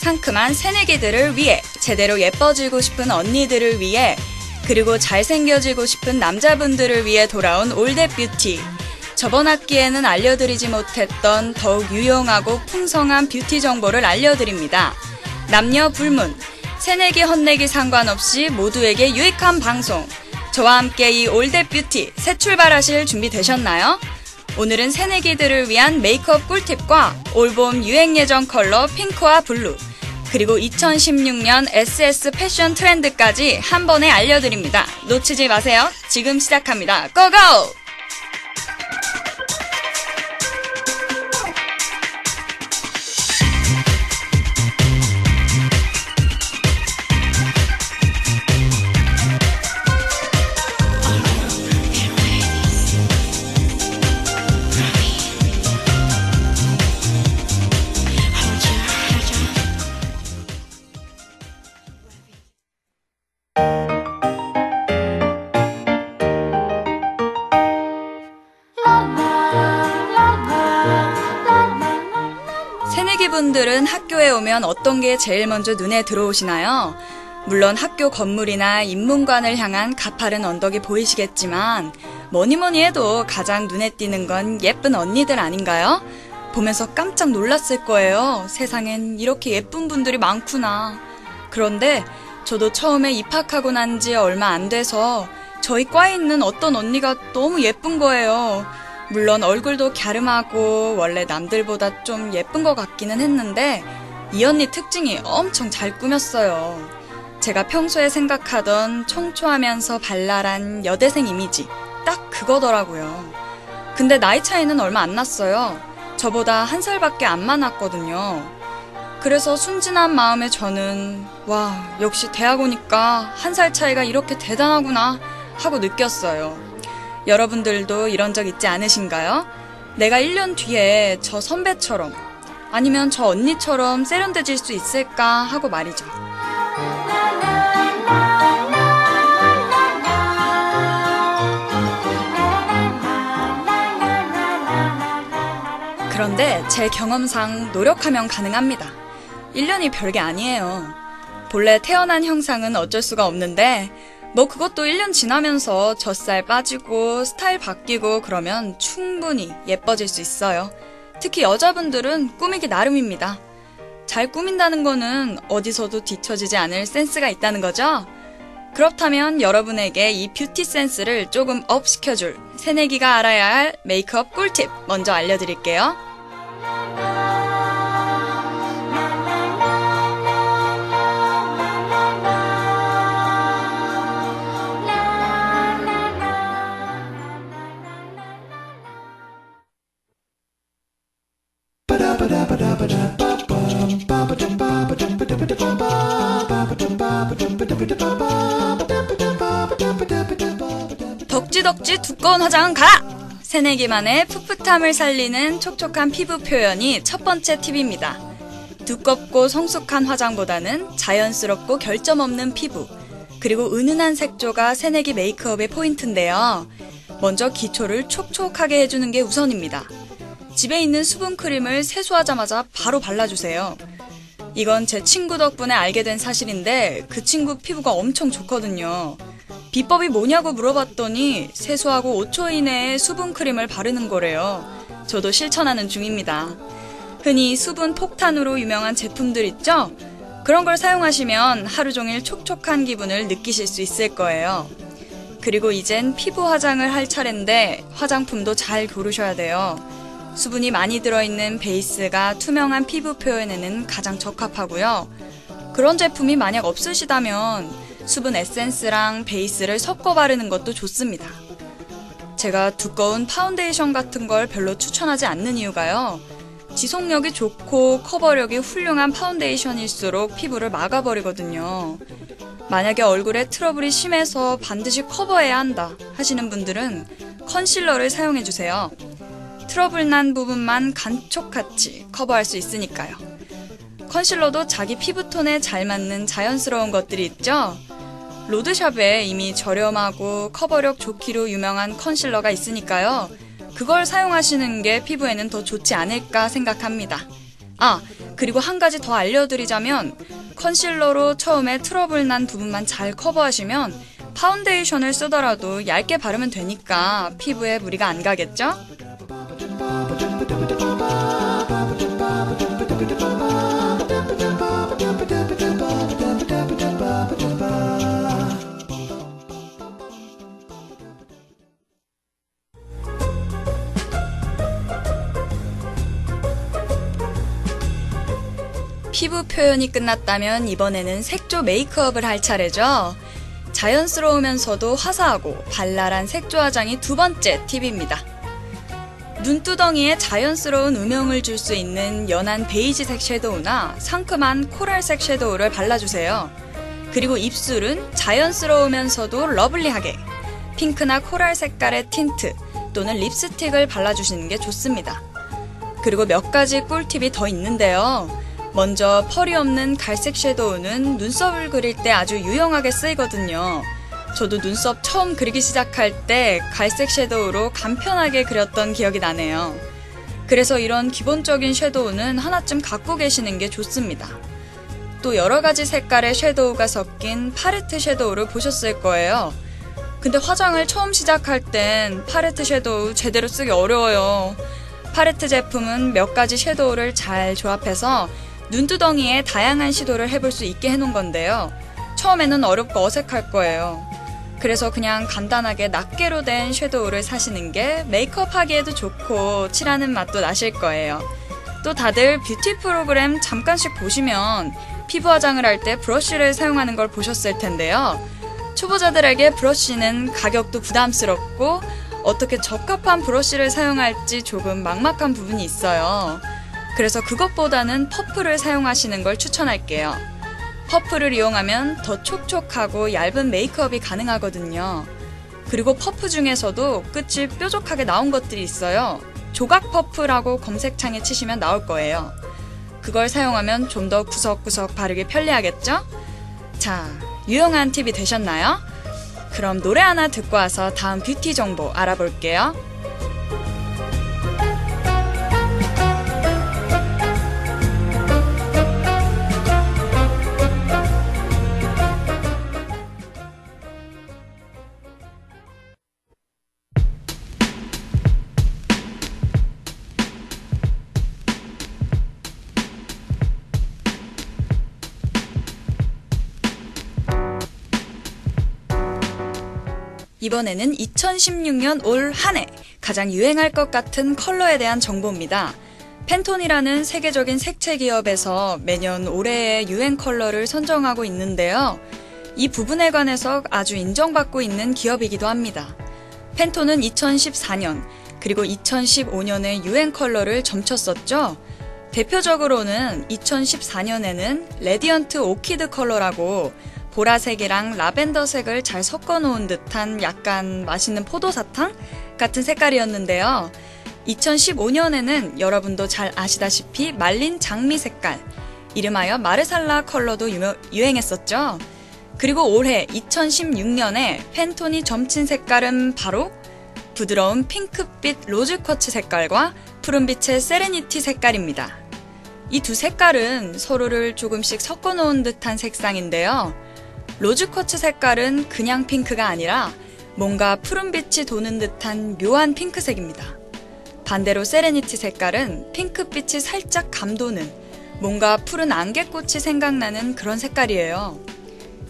상큼한 새내기들을 위해, 제대로 예뻐지고 싶은 언니들을 위해, 그리고 잘생겨지고 싶은 남자분들을 위해 돌아온 올댓 뷰티. 저번 학기에는 알려드리지 못했던 더욱 유용하고 풍성한 뷰티 정보를 알려드립니다. 남녀 불문, 새내기 헛내기 상관없이 모두에게 유익한 방송. 저와 함께 이 올댓 뷰티 새 출발하실 준비 되셨나요? 오늘은 새내기들을 위한 메이크업 꿀팁과 올봄 유행 예정 컬러 핑크와 블루, 그리고 2016년 SS 패션 트렌드까지 한 번에 알려드립니다. 놓치지 마세요. 지금 시작합니다. 고고! 새내기분들은 학교에 오면 어떤 게 제일 먼저 눈에 들어오시나요? 물론 학교 건물이나 인문관을 향한 가파른 언덕이 보이시겠지만 뭐니뭐니 해도 가장 눈에 띄는 건 예쁜 언니들 아닌가요? 보면서 깜짝 놀랐을 거예요. 세상엔 이렇게 예쁜 분들이 많구나. 그런데 저도 처음에 입학하고 난 지 얼마 안 돼서 저희 과에 있는 어떤 언니가 너무 예쁜 거예요. 물론 얼굴도 갸름하고 원래 남들보다 좀 예쁜 것 같기는 했는데 이 언니 특징이 엄청 잘 꾸몄어요. 제가 평소에 생각하던 청초하면서 발랄한 여대생 이미지 딱 그거더라고요. 근데 나이 차이는 얼마 안 났어요. 저보다 1살밖에 안 많았거든요. 그래서 순진한 마음에 저는 와, 역시 대학 오니까 1살 차이가 이렇게 대단하구나 하고 느꼈어요. 여러분들도 이런 적 있지 않으신가요? 내가 1년 뒤에 저 선배처럼 아니면 저 언니처럼 세련돼질 수 있을까 하고 말이죠. 그런데 제 경험상 노력하면 가능합니다. 1년이 별게 아니에요. 본래 태어난 형상은 어쩔 수가 없는데 뭐 그것도 1년 지나면서 젖살 빠지고 스타일 바뀌고 그러면 충분히 예뻐질 수 있어요. 특히 여자분들은 꾸미기 나름입니다. 잘 꾸민다는 거는 어디서도 뒤처지지 않을 센스가 있다는 거죠? 그렇다면 여러분에게 이 뷰티 센스를 조금 업 시켜줄 새내기가 알아야 할 메이크업 꿀팁 먼저 알려드릴게요. 덕지덕지 두꺼운 화장은 가라! 새내기만의 풋풋함을 살리는 촉촉한 피부 표현이 첫 번째 팁입니다. 두껍고 성숙한 화장보다는 자연스럽고 결점 없는 피부, 그리고 은은한 색조가 새내기 메이크업의 포인트인데요. 먼저 기초를 촉촉하게 해주는 게 우선입니다. 집에 있는 수분크림을 세수하자마자 바로 발라주세요. 이건 제 친구 덕분에 알게 된 사실인데 그 친구 피부가 엄청 좋거든요. 비법이 뭐냐고 물어봤더니 세수하고 5초 이내에 수분크림을 바르는 거래요. 저도 실천하는 중입니다. 흔히 수분 폭탄으로 유명한 제품들 있죠? 그런 걸 사용하시면 하루 종일 촉촉한 기분을 느끼실 수 있을 거예요. 그리고 이젠 피부 화장을 할 차례인데 화장품도 잘 고르셔야 돼요. 수분이 많이 들어있는 베이스가 투명한 피부 표현에는 가장 적합하고요. 그런 제품이 만약 없으시다면 수분 에센스랑 베이스를 섞어 바르는 것도 좋습니다. 제가 두꺼운 파운데이션 같은 걸 별로 추천하지 않는 이유가요. 지속력이 좋고 커버력이 훌륭한 파운데이션일수록 피부를 막아버리거든요. 만약에 얼굴에 트러블이 심해서 반드시 커버해야 한다 하시는 분들은 컨실러를 사용해주세요. 트러블 난 부분만 감쪽같이 커버할 수 있으니까요. 컨실러도 자기 피부톤에 잘 맞는 자연스러운 것들이 있죠? 로드샵에 이미 저렴하고 커버력 좋기로 유명한 컨실러가 있으니까요. 그걸 사용하시는 게 피부에는 더 좋지 않을까 생각합니다. 그리고 한 가지 더 알려드리자면 컨실러로 처음에 트러블 난 부분만 잘 커버하시면 파운데이션을 쓰더라도 얇게 바르면 되니까 피부에 무리가 안 가겠죠? 피부 표현이 끝났다면 이번에는 색조 메이크업을 할 차례죠. 자연스러우면서도 화사하고 발랄한 색조 화장이 두 번째 팁입니다. 눈두덩이에 자연스러운 음영을 줄 수 있는 연한 베이지색 섀도우나 상큼한 코랄색 섀도우를 발라주세요. 그리고 입술은 자연스러우면서도 러블리하게 핑크나 코랄 색깔의 틴트 또는 립스틱을 발라주시는 게 좋습니다. 그리고 몇 가지 꿀팁이 더 있는데요. 먼저 펄이 없는 갈색 섀도우는 눈썹을 그릴 때 아주 유용하게 쓰이거든요. 저도 눈썹 처음 그리기 시작할 때 갈색 섀도우로 간편하게 그렸던 기억이 나네요. 그래서 이런 기본적인 섀도우는 하나쯤 갖고 계시는 게 좋습니다. 또 여러 가지 색깔의 섀도우가 섞인 팔레트 섀도우를 보셨을 거예요. 근데 화장을 처음 시작할 땐 팔레트 섀도우 제대로 쓰기 어려워요. 팔레트 제품은 몇 가지 섀도우를 잘 조합해서 눈두덩이에 다양한 시도를 해볼 수 있게 해놓은 건데요. 처음에는 어렵고 어색할 거예요. 그래서 그냥 간단하게 낱개로 된 섀도우를 사시는 게 메이크업 하기에도 좋고 칠하는 맛도 나실 거예요. 또 다들 뷰티 프로그램 잠깐씩 보시면 피부 화장을 할 때 브러쉬를 사용하는 걸 보셨을 텐데요. 초보자들에게 브러쉬는 가격도 부담스럽고 어떻게 적합한 브러쉬를 사용할지 조금 막막한 부분이 있어요. 그래서 그것보다는 퍼프를 사용하시는 걸 추천할게요. 퍼프를 이용하면 더 촉촉하고 얇은 메이크업이 가능하거든요. 그리고 퍼프 중에서도 끝이 뾰족하게 나온 것들이 있어요. 조각 퍼프라고 검색창에 치시면 나올 거예요. 그걸 사용하면 좀 더 구석구석 바르기 편리하겠죠? 자, 유용한 팁이 되셨나요? 그럼 노래 하나 듣고 와서 다음 뷰티 정보 알아볼게요. 이번에는 2016년 올 한 해 가장 유행할 것 같은 컬러에 대한 정보입니다. 팬톤이라는 세계적인 색채 기업에서 매년 올해의 유행 컬러를 선정하고 있는데요. 이 부분에 관해서 아주 인정받고 있는 기업이기도 합니다. 팬톤은 2014년 그리고 2015년에 유행 컬러를 점쳤었죠. 대표적으로는 2014년에는 레디언트 오키드 컬러라고 보라색이랑 라벤더색을 잘 섞어놓은 듯한 약간 맛있는 포도사탕 같은 색깔이었는데요. 2015년에는 여러분도 잘 아시다시피 말린 장미 색깔, 이름하여 마르살라 컬러도 유행했었죠. 그리고 올해 2016년에 팬톤이 점친 색깔은 바로 부드러운 핑크빛 로즈쿼츠 색깔과 푸른빛의 세레니티 색깔입니다. 이 두 색깔은 서로를 조금씩 섞어놓은 듯한 색상인데요. 로즈쿼츠 색깔은 그냥 핑크가 아니라 뭔가 푸른빛이 도는 듯한 묘한 핑크색입니다. 반대로 세레니티 색깔은 핑크빛이 살짝 감도는 뭔가 푸른 안개꽃이 생각나는 그런 색깔이에요.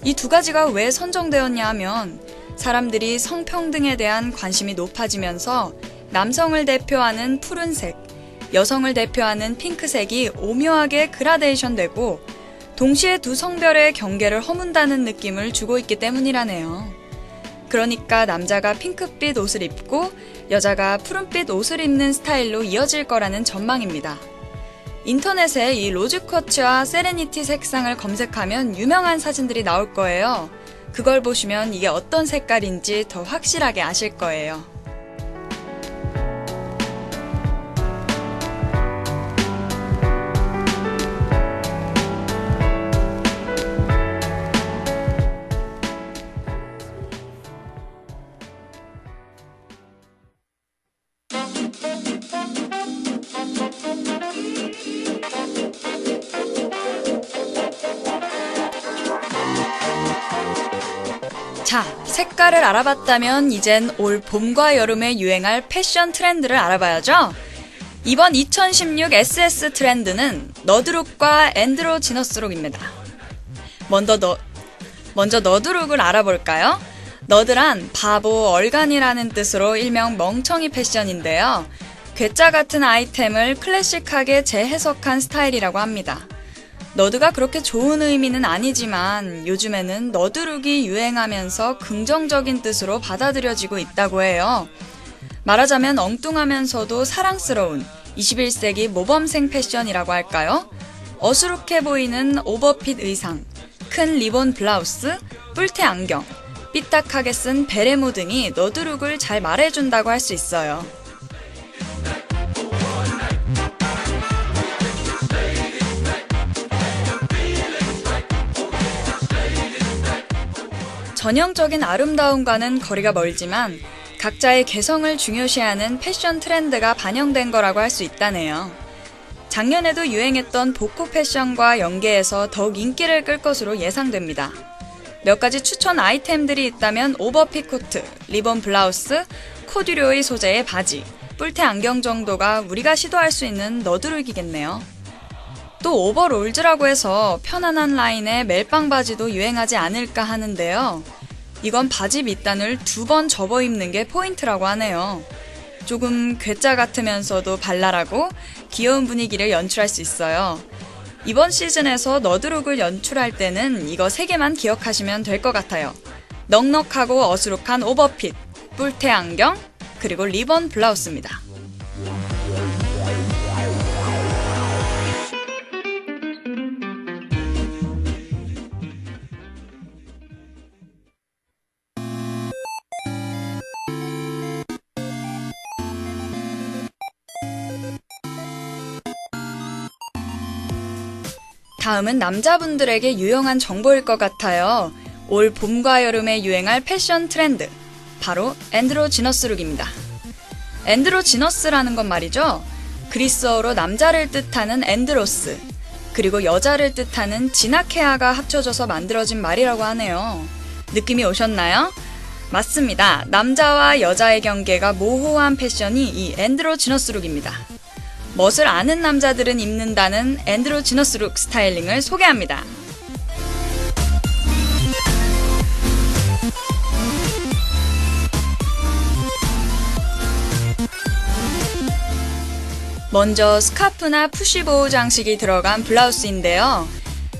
이 두 가지가 왜 선정되었냐 하면 사람들이 성평등에 대한 관심이 높아지면서 남성을 대표하는 푸른색, 여성을 대표하는 핑크색이 오묘하게 그라데이션 되고 동시에 두 성별의 경계를 허문다는 느낌을 주고 있기 때문이라네요. 그러니까 남자가 핑크빛 옷을 입고 여자가 푸른빛 옷을 입는 스타일로 이어질 거라는 전망입니다. 인터넷에 이 로즈쿼츠와 세레니티 색상을 검색하면 유명한 사진들이 나올 거예요. 그걸 보시면 이게 어떤 색깔인지 더 확실하게 아실 거예요. 자, 색깔을 알아봤다면 이젠 올 봄과 여름에 유행할 패션 트렌드를 알아봐야죠. 이번 2016 SS 트렌드는 너드룩과 앤드로지너스룩입니다. 먼저 너드룩을 알아볼까요? 너드란 바보, 얼간이라는 뜻으로 일명 멍청이 패션인데요. 괴짜 같은 아이템을 클래식하게 재해석한 스타일이라고 합니다. 너드가 그렇게 좋은 의미는 아니지만 요즘에는 너드룩이 유행하면서 긍정적인 뜻으로 받아들여지고 있다고 해요. 말하자면 엉뚱하면서도 사랑스러운 21세기 모범생 패션이라고 할까요? 어수룩해 보이는 오버핏 의상, 큰 리본 블라우스, 뿔테 안경, 삐딱하게 쓴 베레모 등이 너드룩을 잘 말해준다고 할 수 있어요. 전형적인 아름다움과는 거리가 멀지만 각자의 개성을 중요시하는 패션 트렌드가 반영된 거라고 할 수 있다네요. 작년에도 유행했던 복고 패션과 연계해서 더욱 인기를 끌 것으로 예상됩니다. 몇 가지 추천 아이템들이 있다면 오버핏 코트, 리본 블라우스, 코듀로이 소재의 바지, 뿔테 안경 정도가 우리가 시도할 수 있는 너드룩이겠네요. 또 오버롤즈라고 해서 편안한 라인의 멜빵 바지도 유행하지 않을까 하는데요. 이건 바지 밑단을 2번 접어 입는 게 포인트라고 하네요. 조금 괴짜 같으면서도 발랄하고 귀여운 분위기를 연출할 수 있어요. 이번 시즌에서 너드룩을 연출할 때는 이거 3개만 기억하시면 될 것 같아요. 넉넉하고 어수룩한 오버핏, 뿔테 안경, 그리고 리본 블라우스입니다. 다음은 남자분들에게 유용한 정보일 것 같아요. 올 봄과 여름에 유행할 패션 트렌드, 바로 앤드로지너스룩입니다. 앤드로지너스라는 건 말이죠. 그리스어로 남자를 뜻하는 앤드로스, 그리고 여자를 뜻하는 지나케아가 합쳐져서 만들어진 말이라고 하네요. 느낌이 오셨나요? 맞습니다. 남자와 여자의 경계가 모호한 패션이 이 앤드로지너스룩입니다. 멋을 아는 남자들은 입는다는 앤드로지너스룩 스타일링을 소개합니다. 먼저 스카프나 푸시보호 장식이 들어간 블라우스인데요.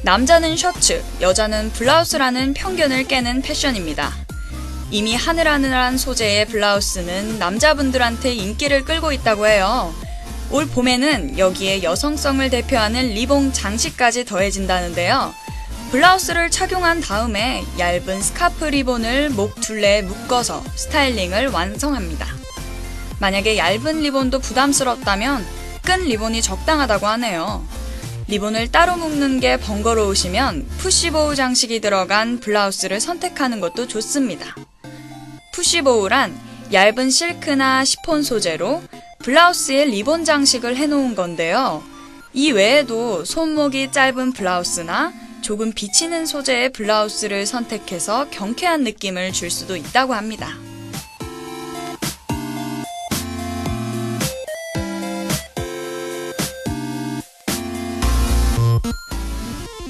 남자는 셔츠, 여자는 블라우스라는 편견을 깨는 패션입니다. 이미 하늘하늘한 소재의 블라우스는 남자분들한테 인기를 끌고 있다고 해요. 올 봄에는 여기에 여성성을 대표하는 리본 장식까지 더해진다는데요. 블라우스를 착용한 다음에 얇은 스카프 리본을 목 둘레에 묶어서 스타일링을 완성합니다. 만약에 얇은 리본도 부담스럽다면 끈 리본이 적당하다고 하네요. 리본을 따로 묶는 게 번거로우시면 푸시보우 장식이 들어간 블라우스를 선택하는 것도 좋습니다. 푸시보우란 얇은 실크나 시폰 소재로 블라우스에 리본 장식을 해놓은 건데요. 이 외에도 손목이 짧은 블라우스나 조금 비치는 소재의 블라우스를 선택해서 경쾌한 느낌을 줄 수도 있다고 합니다.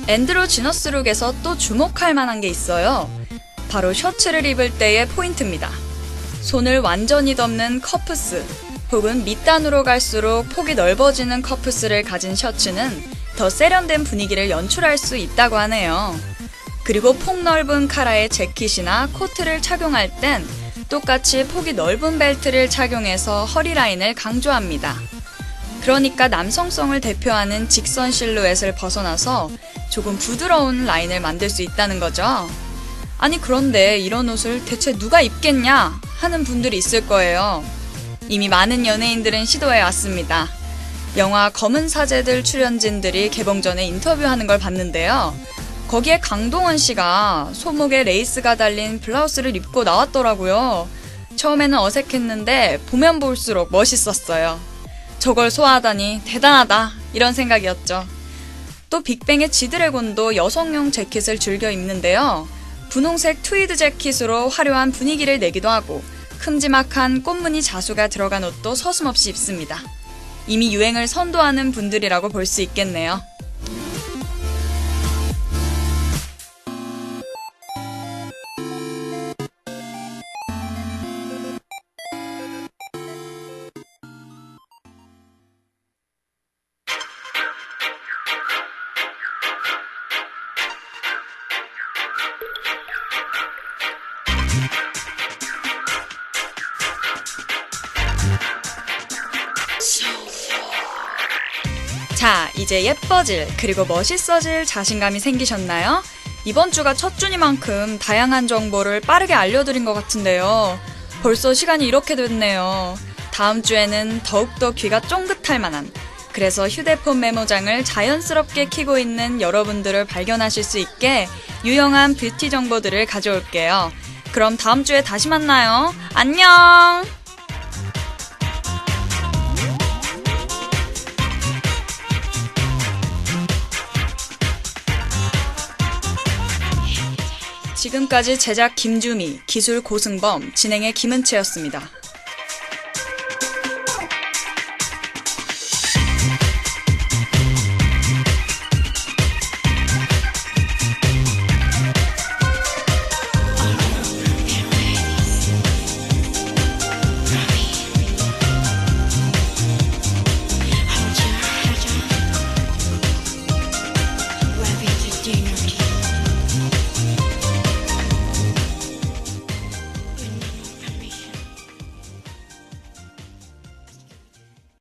앤드로지너스룩에서 또 주목할 만한 게 있어요. 바로 셔츠를 입을 때의 포인트입니다. 손을 완전히 덮는 커프스, 혹은 밑단으로 갈수록 폭이 넓어지는 커프스를 가진 셔츠는 더 세련된 분위기를 연출할 수 있다고 하네요. 그리고 폭넓은 카라의 재킷이나 코트를 착용할 땐 똑같이 폭이 넓은 벨트를 착용해서 허리 라인을 강조합니다. 그러니까 남성성을 대표하는 직선 실루엣을 벗어나서 조금 부드러운 라인을 만들 수 있다는 거죠. 아니 그런데 이런 옷을 대체 누가 입겠냐 하는 분들이 있을 거예요. 이미 많은 연예인들은 시도해왔습니다. 영화 검은 사제들 출연진들이 개봉 전에 인터뷰하는 걸 봤는데요. 거기에 강동원 씨가 손목에 레이스가 달린 블라우스를 입고 나왔더라고요. 처음에는 어색했는데 보면 볼수록 멋있었어요. 저걸 소화하다니 대단하다 이런 생각이었죠. 또 빅뱅의 지드래곤도 여성용 재킷을 즐겨 입는데요. 분홍색 트위드 재킷으로 화려한 분위기를 내기도 하고 큼지막한 꽃무늬 자수가 들어간 옷도 서슴없이 입습니다. 이미 유행을 선도하는 분들이라고 볼 수 있겠네요. 자, 이제 예뻐질 그리고 멋있어질 자신감이 생기셨나요? 이번 주가 첫 주니만큼 다양한 정보를 빠르게 알려드린 것 같은데요. 벌써 시간이 이렇게 됐네요. 다음 주에는 더욱더 귀가 쫑긋할 만한, 그래서 휴대폰 메모장을 자연스럽게 켜고 있는 여러분들을 발견하실 수 있게 유용한 뷰티 정보들을 가져올게요. 그럼 다음 주에 다시 만나요. 안녕! 지금까지 제작 김주미, 기술 고승범, 진행의 김은채였습니다.